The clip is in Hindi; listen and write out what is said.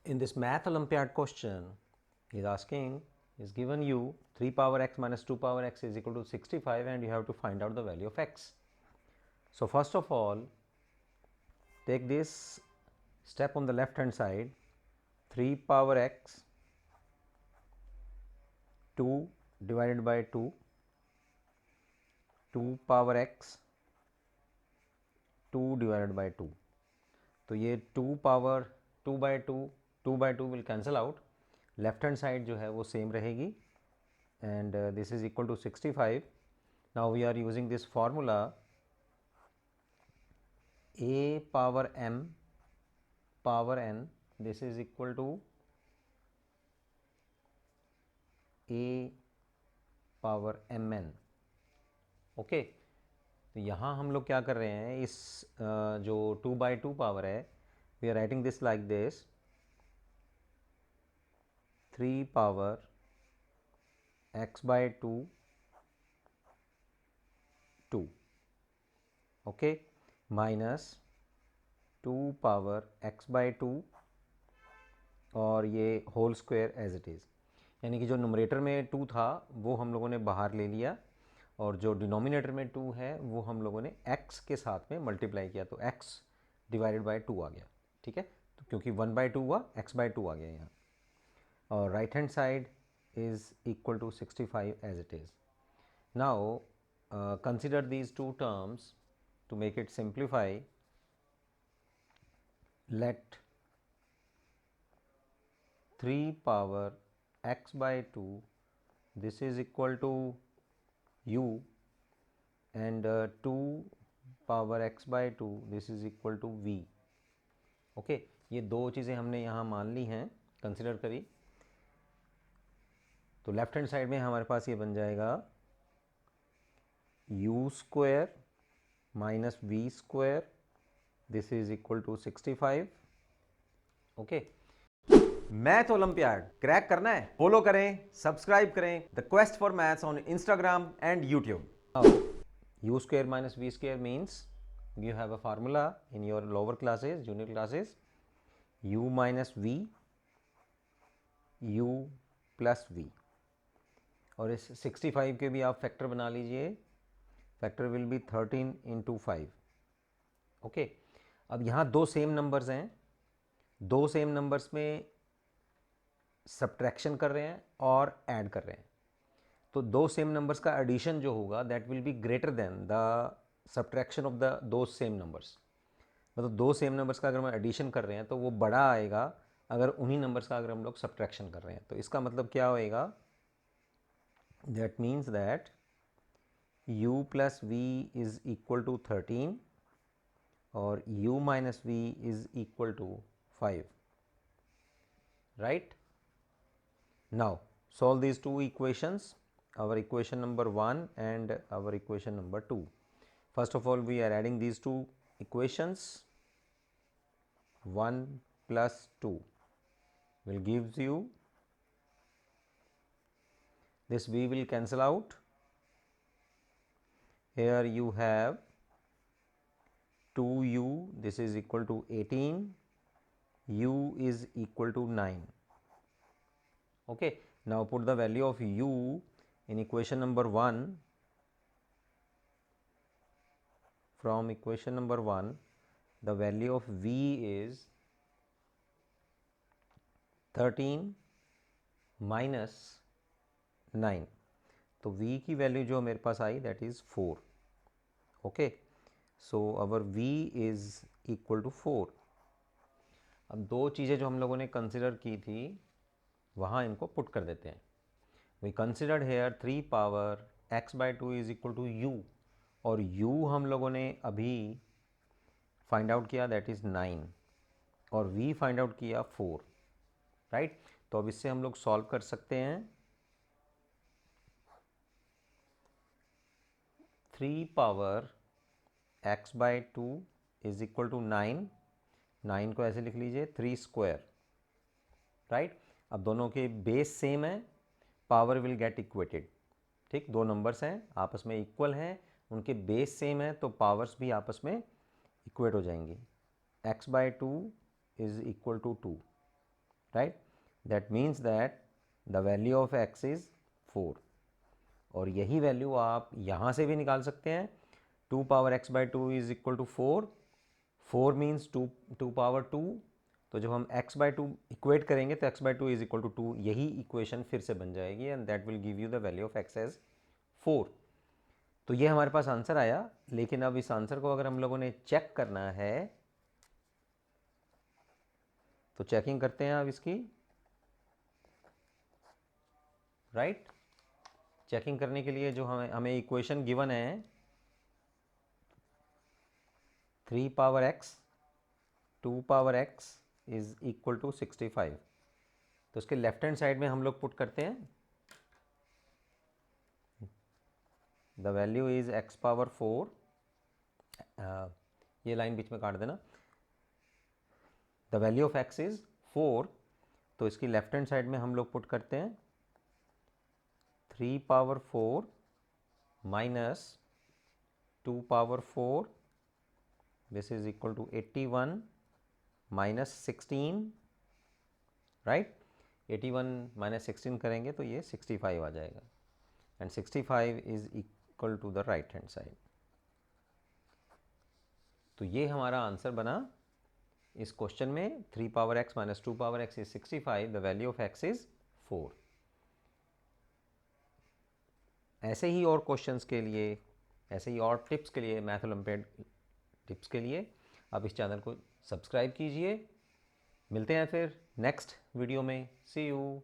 In this math Olympiad question, is asking, is given you 3 power x minus 2 power x is equal to 65 and you have to find out the value of x. So first of all, take this step on the left hand side, 3 power x 2 divided by 2, 2 power x 2 divided by 2. तो ये 2 power 2 by 2 will cancel out, left hand side जो है वो सेम रहेगी and this is equal to 65. Now we are using this formula a power m power n, this is equal to a power mn. Okay, तो यहाँ हम लोग क्या कर रहे हैं, इस जो 2 by 2 पावर है, we are writing this like this 3 power x by 2 2, okay, minus 2 power x by 2 और ये whole square as it is, यानी कि जो न्यूमरेटर में 2 था वो हम लोगों ने बाहर ले लिया और जो डिनोमिनेटर में 2 है वो हम लोगों ने x के साथ में मल्टीप्लाई किया, तो x डिवाइडेड बाय 2 आ गया. ठीक है, तो क्योंकि 1 by 2 हुआ, x by 2 आ गया यहाँ, और right hand side is equal to 65 as it is. Now consider these two terms. To make it simplify, let 3 power x by 2, this is equal to u, and 2 power x by 2, this is equal to v. Okay, ये दो चीज़ें हमने यहाँ मान ली हैं, कंसिडर करी. तो लेफ्ट हैंड साइड में हमारे पास ये बन जाएगा u square minus V square, this is equal to 65. Okay, math olympiad crack करना है, फॉलो करें, सब्सक्राइब करें the quest for maths on Instagram and YouTube. u square minus v square means you have a formula in your lower classes, junior classes, u minus v, u plus v, और इस 65 के भी आप फैक्टर बना लीजिए, factor will be 13 into 5. Okay, अब यहाँ दो सेम नंबर्स हैं, दो सेम नंबर्स में सब्ट्रैक्शन कर रहे हैं और ऐड कर रहे हैं, तो दो सेम नंबर्स का एडिशन जो होगा that will be greater than the subtraction of the दो सेम नंबर्स. मतलब दो सेम नंबर्स का अगर हम एडिशन कर रहे हैं तो वो बड़ा आएगा अगर उन्हीं नंबर्स का अगर हम लोग सब्ट्रैक्शन कर रहे हैं. तो इसका मतलब क्या होएगा, that means that u plus v is equal to 13 or u minus v is equal to 5, right? Now solve these two equations, our equation number 1 and our equation number 2. First of all, we are adding these two equations. 1 plus 2 will gives you, this v will cancel out, here you have 2u, this is equal to 18, u is equal to 9. Okay, now put the value of u in equation number 1. From equation number 1, the value of v is 13 minus 9, तो v की वैल्यू जो मेरे पास आई that is 4. Okay, so our v is equal to 4. अब दो चीज़ें जो हम लोगों ने कंसिडर की थी वहाँ इनको पुट कर देते हैं. We considered here 3 power x by 2 is equal to u, और u हम लोगों ने अभी फाइंड आउट किया दैट इज़ 9, और v फाइंड आउट किया 4, राइट? तो अब इससे हम लोग सॉल्व कर सकते हैं. 3 power x by 2 is equal to 9, 9 को ऐसे लिख लीजिए 3 स्क्वायर, राइट? अब दोनों के बेस सेम है, पावर विल गेट इक्वेटेड. ठीक, दो नंबर्स हैं आपस में इक्वल हैं, उनके बेस सेम है तो पावर्स भी आपस में इक्वेट हो जाएंगी. x by 2 is equal to 2, right, that means that the value of x is 4 और यही वैल्यू आप यहाँ से भी निकाल सकते हैं। 2 power x by 2 is equal to 4, 4 means 2 power 2, तो जब हम x बाई 2 इक्वेट करेंगे तो x by 2 is equal to 2, यही इक्वेशन फिर से बन जाएगी and that will give you the value of x as 4। तो ये हमारे पास आंसर आया, लेकिन अब इस आंसर को अगर हम लोगों ने चेक करना है तो चेकिंग करते हैं अब इसकी, राइट। चेकिंग करने के लिए जो हमें इक्वेशन गिवन है 3 power x 2 power x is equal to 65, तो उसके लेफ्ट हैंड साइड में हम लोग पुट करते हैं the value is x power 4, ये लाइन बीच में काट देना, the value of x is 4, तो इसकी लेफ्ट हैंड साइड में हम लोग पुट करते हैं 3 power 4 minus 2 power 4, this is equal to 81 minus 16, right. 81 minus 16 करेंगे तो ये 65 आ जाएगा and 65 is equal to the right hand side. तो ये हमारा आंसर बना इस क्वेश्चन में 3 power x minus 2 power x is 65, the value of x is 4। ऐसे ही और क्वेश्चंस के लिए, ऐसे ही और टिप्स के लिए, मैथ ओलंपियाड टिप्स के लिए आप इस चैनल को सब्सक्राइब कीजिए। मिलते हैं फिर नेक्स्ट वीडियो में, सी यू।